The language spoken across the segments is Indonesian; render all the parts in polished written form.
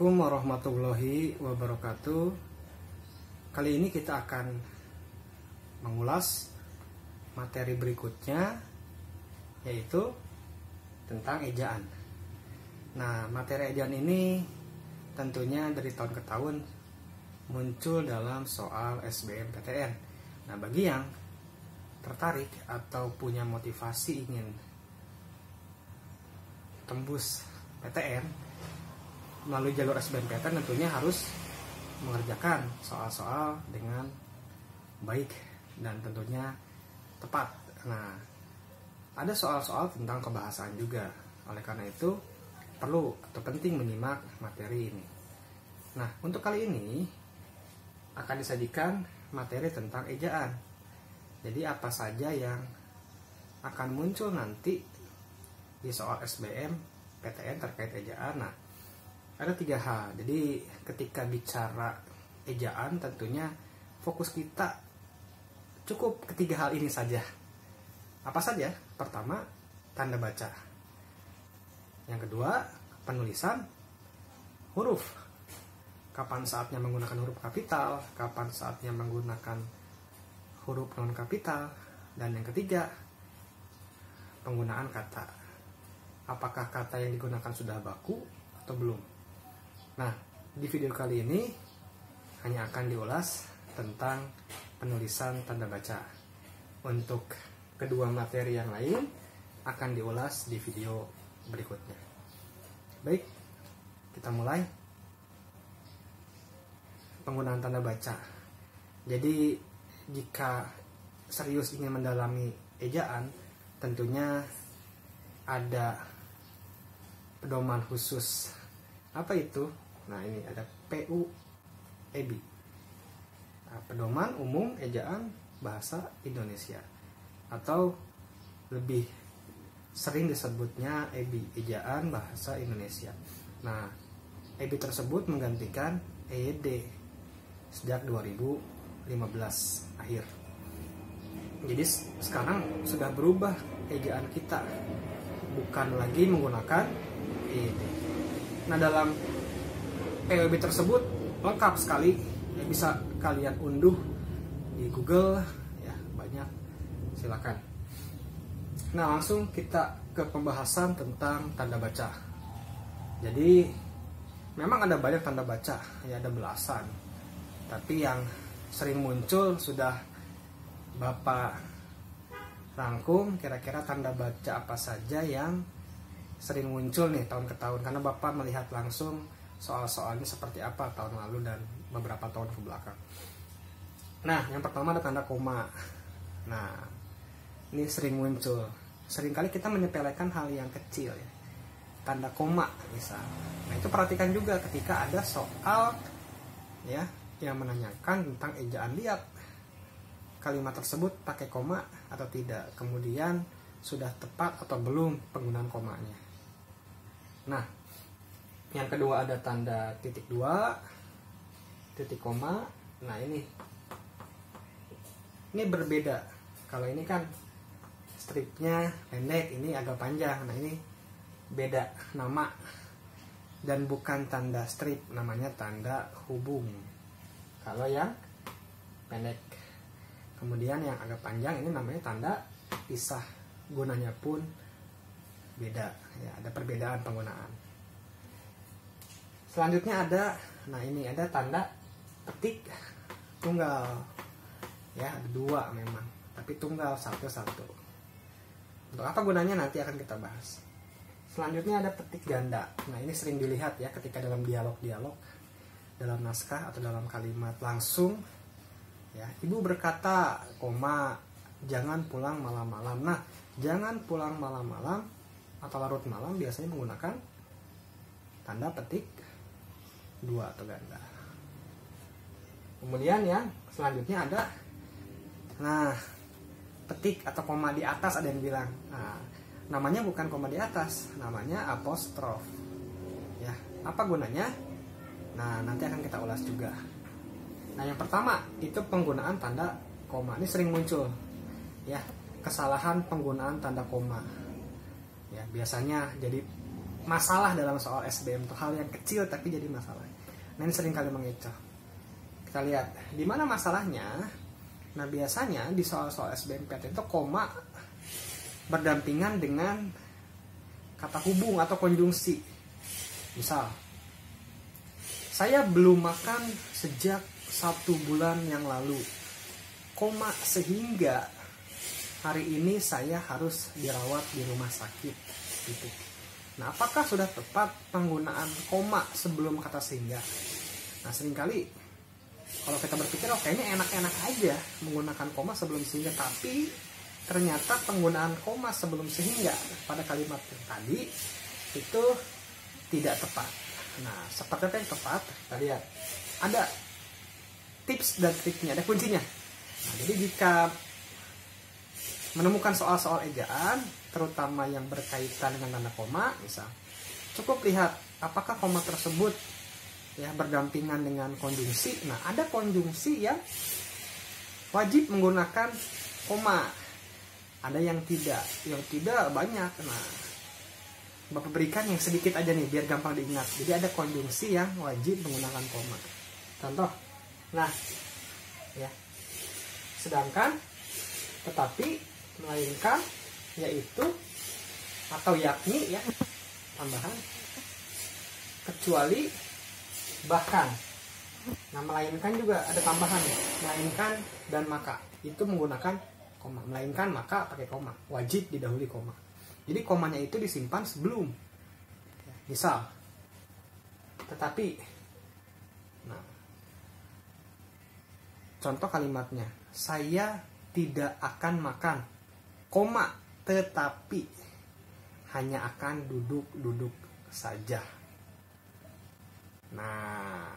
Assalamualaikum warahmatullahi wabarakatuh. Kali ini kita akan mengulas materi berikutnya, yaitu tentang ejaan. Nah, materi ejaan ini tentunya dari tahun ke tahun muncul dalam soal SBMPTN. Nah, bagi yang tertarik atau punya motivasi ingin tembus PTN melalui jalur SBMPTN, tentunya harus mengerjakan soal-soal dengan baik dan tentunya tepat. Nah, ada soal-soal tentang kebahasaan juga. Oleh karena itu, perlu atau penting menyimak materi ini. Nah, untuk kali ini akan disajikan materi tentang ejaan. Jadi apa saja yang akan muncul nanti di soal SBMPTN terkait ejaan. Nah, ada 3 hal. Jadi ketika bicara ejaan, tentunya fokus kita cukup ketiga hal ini saja. Apa saja? Pertama, tanda baca. Yang kedua, penulisan huruf. Kapan saatnya menggunakan huruf kapital, kapan saatnya menggunakan huruf non kapital. Dan yang ketiga, penggunaan kata. Apakah kata yang digunakan sudah baku atau belum? Nah, di video kali ini hanya akan diulas tentang penulisan tanda baca. Untuk kedua materi yang lain akan diulas di video berikutnya. Baik, kita mulai. Penggunaan tanda baca. Jadi, jika serius ingin mendalami ejaan, tentunya ada pedoman khusus. Apa itu? Nah, ini ada PUEB, Pedoman Umum Ejaan Bahasa Indonesia, atau lebih sering disebutnya EBI, Ejaan Bahasa Indonesia. Nah, EBI tersebut menggantikan EYD sejak 2015 akhir. Jadi sekarang sudah berubah ejaan kita, bukan lagi menggunakan EYD. Nah, dalam PUEB tersebut lengkap sekali, ya, bisa kalian unduh di Google, ya, banyak, silakan. Nah, langsung kita ke pembahasan tentang tanda baca. Jadi memang ada banyak tanda baca, ya, ada belasan. Tapi yang sering muncul sudah Bapak rangkum kira-kira tanda baca apa saja yang sering muncul nih tahun ke tahun, karena Bapak melihat langsung soal-soalnya seperti apa tahun lalu dan beberapa tahun ke belakang. Nah, yang pertama ada tanda koma. Nah, ini sering muncul. Seringkali kita menyepelekan hal yang kecil, ya. Tanda koma misal. Nah, itu perhatikan juga ketika ada soal, ya, yang menanyakan tentang ejaan. Lihat kalimat tersebut pakai koma atau tidak. Kemudian sudah tepat atau belum penggunaan komanya. Nah, yang kedua ada tanda titik 2, titik koma. Nah, ini berbeda. Kalau ini kan stripnya pendek, ini agak panjang. Nah, ini beda nama dan bukan tanda strip, namanya tanda hubung kalau yang pendek. Kemudian yang agak panjang ini namanya tanda pisah, gunanya pun beda, ya, ada perbedaan penggunaan. Selanjutnya ada, nah ini ada tanda petik tunggal, ya, ada 2 memang, tapi tunggal satu-satu. Untuk apa gunanya nanti akan kita bahas. Selanjutnya ada petik ganda. Nah, ini sering dilihat, ya, ketika dalam dialog-dialog, dalam naskah atau dalam kalimat langsung, ya, ibu berkata, koma, jangan pulang malam-malam. Nah, jangan pulang malam-malam atau larut malam biasanya menggunakan tanda petik 2 atau ganda. Kemudian yang selanjutnya ada, nah, petik atau koma di atas, ada yang bilang. Nah, namanya bukan koma di atas, namanya apostrof. Ya, apa gunanya? Nah, nanti akan kita ulas juga. Nah, yang pertama itu penggunaan tanda koma. Ini sering muncul, ya, kesalahan penggunaan tanda koma. Ya, biasanya jadi masalah dalam soal SBM tuh, hal yang kecil tapi jadi masalah. Nah ini sering kali mengecoh. Kita lihat di mana masalahnya. Nah biasanya di soal-soal SBMPTN itu koma berdampingan dengan kata hubung atau konjungsi. Misal, saya belum makan sejak 1 bulan yang lalu, koma sehingga hari ini saya harus dirawat di rumah sakit gitu. Nah apakah sudah tepat penggunaan koma sebelum kata sehingga? Nah seringkali kalau kita berpikir oh kayaknya enak-enak aja menggunakan koma sebelum sehingga, tapi ternyata penggunaan koma sebelum sehingga pada kalimat yang tadi itu tidak tepat. Nah seperti apa yang tepat? Kita lihat ada tips dan triknya, ada kuncinya. Nah, jadi jika menemukan soal-soal ejaan terutama yang berkaitan dengan tanda koma, misal cukup lihat apakah koma tersebut ya berdampingan dengan konjungsi. Nah ada konjungsi yang wajib menggunakan koma, ada yang tidak banyak. Nah Bapak berikan yang sedikit aja nih biar gampang diingat. Jadi ada konjungsi yang wajib menggunakan koma. Contoh, nah ya, sedangkan, tetapi, melainkan, yaitu, atau yakni ya, tambahan, kecuali, bahkan. Nah melainkan juga ada tambahan, melainkan dan maka, itu menggunakan koma. Melainkan maka pakai koma, wajib didahului koma. Jadi komanya itu disimpan sebelum. Misal, tetapi, nah, contoh kalimatnya, saya tidak akan makan, koma, tetapi hanya akan duduk-duduk saja. Nah,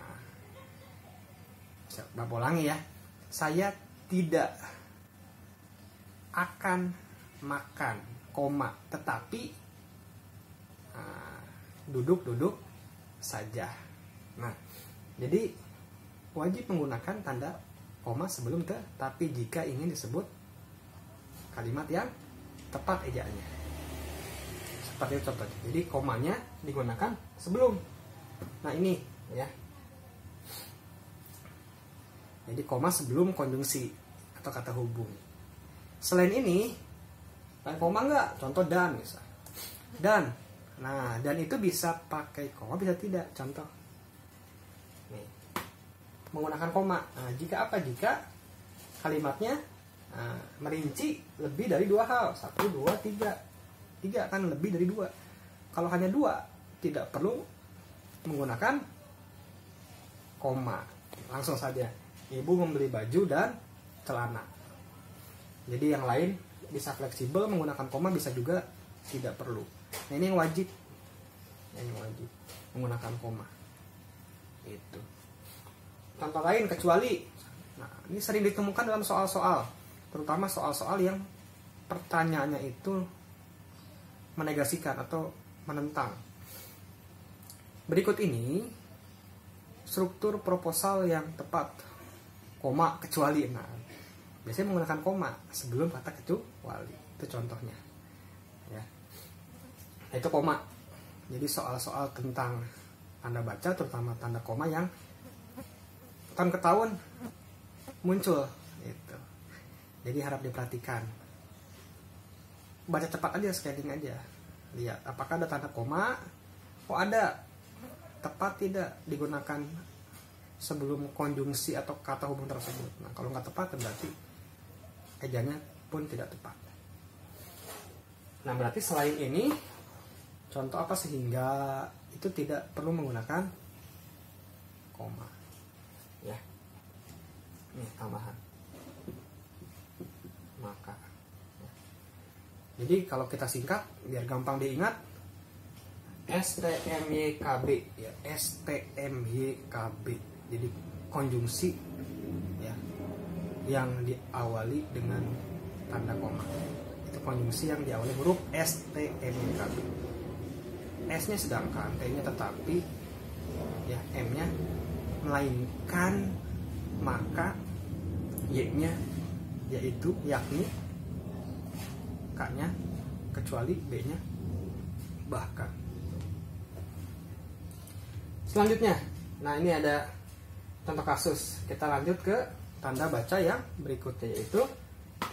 saya ulangi ya, saya tidak akan makan, koma, tetapi duduk-duduk saja. Nah, jadi wajib menggunakan tanda koma sebelum tetapi jika ingin disebut kalimat yang tepat ejaannya. Seperti itu contohnya. Jadi komanya digunakan sebelum. Nah ini ya. Jadi koma sebelum konjungsi atau kata hubung. Selain ini, pakai koma enggak? Contoh dan misal. Dan. Nah, dan itu bisa pakai koma, bisa tidak. Contoh. Nih. Menggunakan koma. Nah, jika apa? Jika kalimatnya merinci lebih dari 2 hal. 1, 2, 3. 3 kan lebih dari 2. Kalau hanya 2, tidak perlu menggunakan koma. Langsung saja. Ibu membeli baju dan celana. Jadi yang lain bisa fleksibel menggunakan koma, bisa juga tidak perlu. Nah ini yang wajib. Yang wajib menggunakan koma. Itu. Contoh lain kecuali. Nah, ini sering ditemukan dalam soal-soal, terutama soal-soal yang pertanyaannya itu menegasikan atau menentang. Berikut ini struktur proposal yang tepat. Koma, kecuali. Nah, biasanya menggunakan koma sebelum kata kecuali. Itu contohnya. Ya. Nah, itu koma. Jadi soal-soal tentang tanda baca, terutama tanda koma yang tahun ke tahun muncul. Gitu. Jadi harap diperhatikan. Baca cepat aja, scanning aja. Lihat apakah ada tanda koma. Oh ada. Tepat tidak digunakan sebelum konjungsi atau kata hubung tersebut. Nah kalau nggak tepat berarti ejanya pun tidak tepat. Nah berarti selain ini, contoh apa sehingga itu tidak perlu menggunakan koma. Ya, ini tambahan. Maka. Ya. Jadi kalau kita singkat biar gampang diingat, STMYKB ya, STMYKB. Jadi konjungsi ya yang diawali dengan tanda koma. Itu konjungsi yang diawali huruf STMYKB. S-nya sedangkan, T-nya tetapi, ya M-nya melainkan, maka, Y-nya yaitu, yakni, K-nya kecuali, B-nya bahkan. Selanjutnya, nah ini ada contoh kasus. Kita lanjut ke tanda baca yang berikutnya, yaitu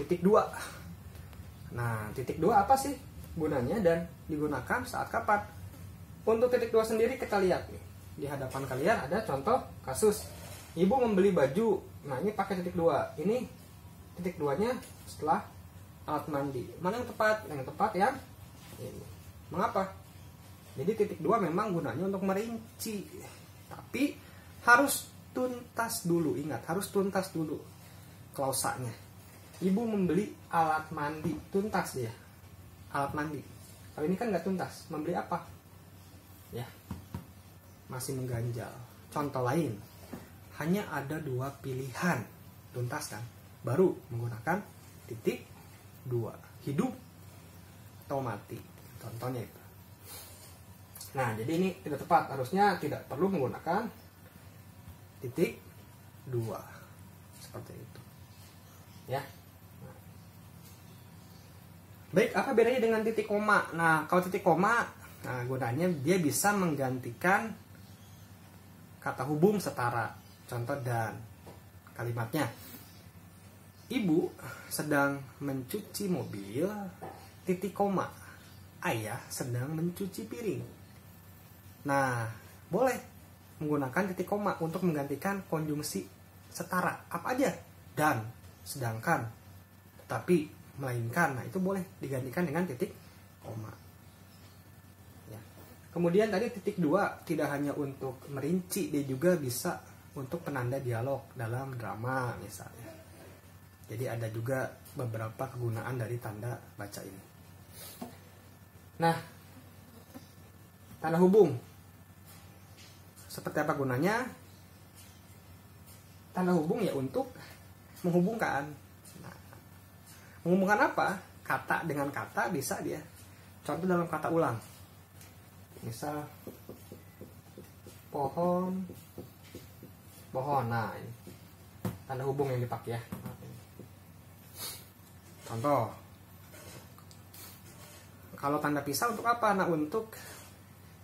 titik 2. Nah, titik 2 apa sih gunanya dan digunakan saat kapan? Untuk titik 2 sendiri kita lihat nih. Di hadapan kalian ada contoh kasus. Ibu membeli baju. Nah, ini pakai titik 2. Ini titik 2-nya setelah alat mandi. Mana yang tepat? Yang tepat yang ini. Mengapa? Jadi titik 2 memang gunanya untuk merinci. Tapi harus tuntas dulu. Ingat, harus tuntas dulu klausanya. Ibu membeli alat mandi. Tuntas dia. Alat mandi. Kalau ini kan nggak tuntas. Membeli apa? Ya, masih mengganjal. Contoh lain, hanya ada 2 pilihan. Tuntas kan? Baru menggunakan titik 2. Hidup atau mati. Contohnya itu. Nah, jadi ini tidak tepat. Harusnya tidak perlu menggunakan titik 2. Seperti itu. Ya. Nah. Baik, apa bedanya dengan titik koma? Nah, kalau titik koma, nah, gunanya dia bisa menggantikan kata hubung setara. Contoh dan kalimatnya. Ibu sedang mencuci mobil, titik koma. Ayah sedang mencuci piring. Nah, boleh menggunakan titik koma untuk menggantikan konjungsi setara. Apa aja? Dan, sedangkan, tetapi, melainkan. Nah, itu boleh digantikan dengan titik koma. Ya. Kemudian tadi titik 2 tidak hanya untuk merinci, dia juga bisa untuk penanda dialog dalam drama misalnya. Jadi ada juga beberapa kegunaan dari tanda baca ini. Nah, tanda hubung. Seperti apa gunanya? Tanda hubung ya untuk menghubungkan. Nah, menghubungkan apa? Kata dengan kata bisa dia. Contoh dalam kata ulang. Misal pohon, pohon. Nah, ini tanda hubung yang dipakai ya. Contoh. Kalau tanda pisah untuk apa? Nah, untuk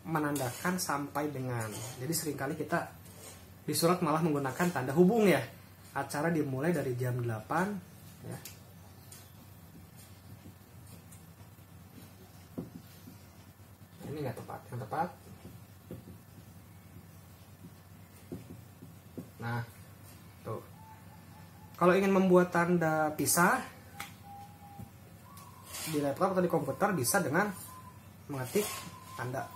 menandakan sampai dengan. Jadi seringkali kita di surat malah menggunakan tanda hubung ya. Acara dimulai dari jam 8 ya. Ini nggak tepat. Yang tepat. Nah, tuh. Kalau ingin membuat tanda pisah di laptop atau di komputer bisa dengan mengetik tanda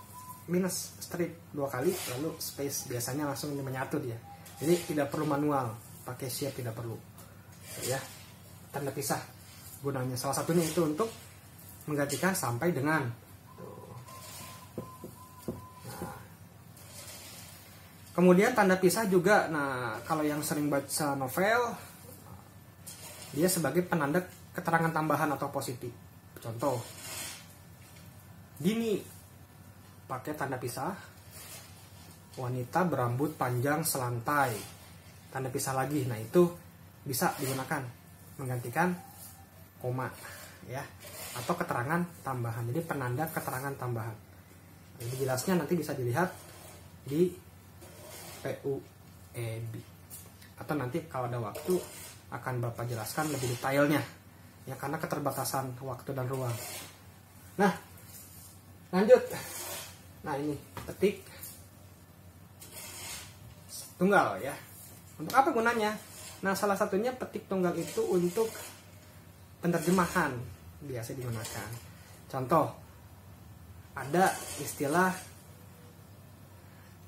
minus strip 2 kali lalu space, biasanya langsung menyatu dia. Jadi tidak perlu manual, pakai shape tidak perlu. Ya. Tanda pisah gunanya salah satunya itu untuk menggantikan sampai dengan. Tuh. Nah. Kemudian tanda pisah juga, nah kalau yang sering baca novel dia sebagai penanda keterangan tambahan atau positif. Contoh, Dini pakai tanda pisah, wanita berambut panjang selantai, tanda pisah lagi. Nah itu bisa digunakan menggantikan koma ya, atau keterangan tambahan. Jadi penanda keterangan tambahan. Jadi jelasnya nanti bisa dilihat di PUEB, atau nanti kalau ada waktu akan Bapak jelaskan lebih detailnya. Ya, karena keterbatasan waktu dan ruang. Nah, lanjut. Nah, ini petik tunggal ya. Untuk apa gunanya? Nah, salah satunya petik tunggal itu untuk penerjemahan biasa digunakan. Contoh, ada istilah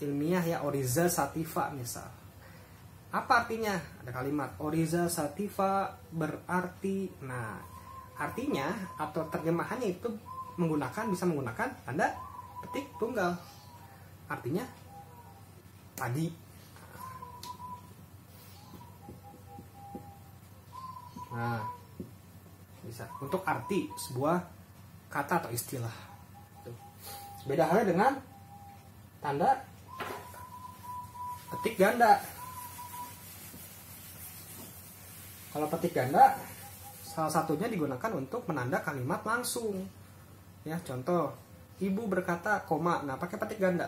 ilmiah ya, oriza sativa misal. Apa artinya? Ada kalimat oriza sativa berarti. Nah, artinya atau terjemahannya itu bisa menggunakan tanda petik tunggal. Artinya padi. Nah, bisa untuk arti sebuah kata atau istilah. Beda halnya dengan tanda petik ganda. Kalau petik ganda, salah satunya digunakan untuk menanda kalimat langsung. Ya, contoh, ibu berkata, koma. Nah, pakai petik ganda.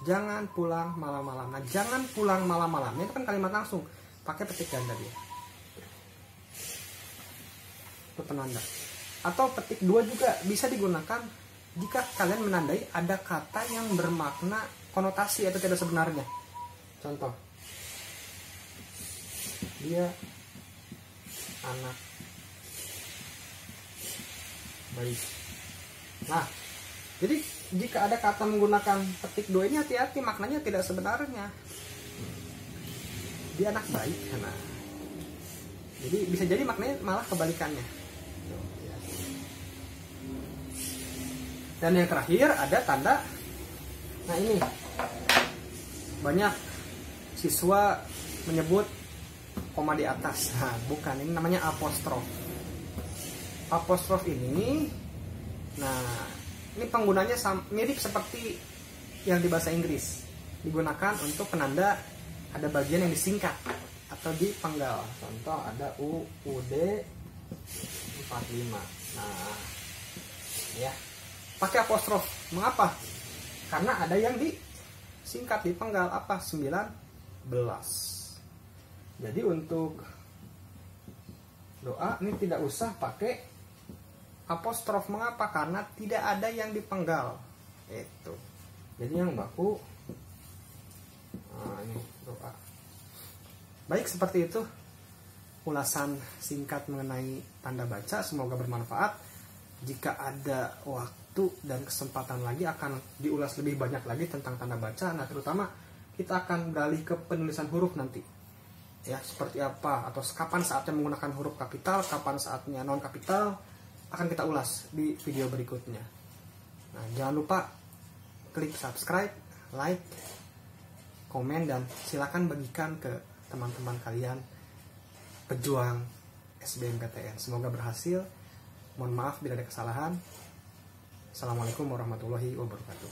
Jangan pulang malam-malam. Nah, jangan pulang malam-malam itu kan kalimat langsung, pakai petik ganda dia. Itu penanda. Atau petik 2 juga bisa digunakan jika kalian menandai ada kata yang bermakna konotasi atau tidak sebenarnya. Contoh, dia anak baik. Nah, jadi jika ada kata menggunakan petik 2 ini, hati-hati, maknanya tidak sebenarnya. Dia anak baik. Nah, jadi bisa jadi maknanya malah kebalikannya. Dan yang terakhir ada tanda. Nah, ini banyak siswa menyebut koma di atas. Nah, bukan, ini namanya apostrof. Apostrof ini, nah, ini penggunanya mirip seperti yang di bahasa Inggris. Digunakan untuk penanda ada bagian yang disingkat atau dipenggal. Contoh ada UUD 45. Nah, ya, pakai apostrof. Mengapa? Karena ada yang disingkat, dipenggal. Apa? 19. Jadi untuk doa ini tidak usah pakai apostrof. Mengapa? Karena tidak ada yang dipenggal. Itu. Jadi yang baku, nah, ini doa. Baik, seperti itu ulasan singkat mengenai tanda baca. Semoga bermanfaat. Jika ada waktu dan kesempatan lagi akan diulas lebih banyak lagi tentang tanda baca. Nah, terutama kita akan beralih ke penulisan huruf nanti. Ya, seperti apa atau kapan saatnya menggunakan huruf kapital, kapan saatnya non kapital, akan kita ulas di video berikutnya. Nah, jangan lupa klik subscribe, like, komen, dan silakan bagikan ke teman-teman kalian pejuang SBMPTN. Semoga berhasil. Mohon maaf bila ada kesalahan. Assalamualaikum warahmatullahi wabarakatuh.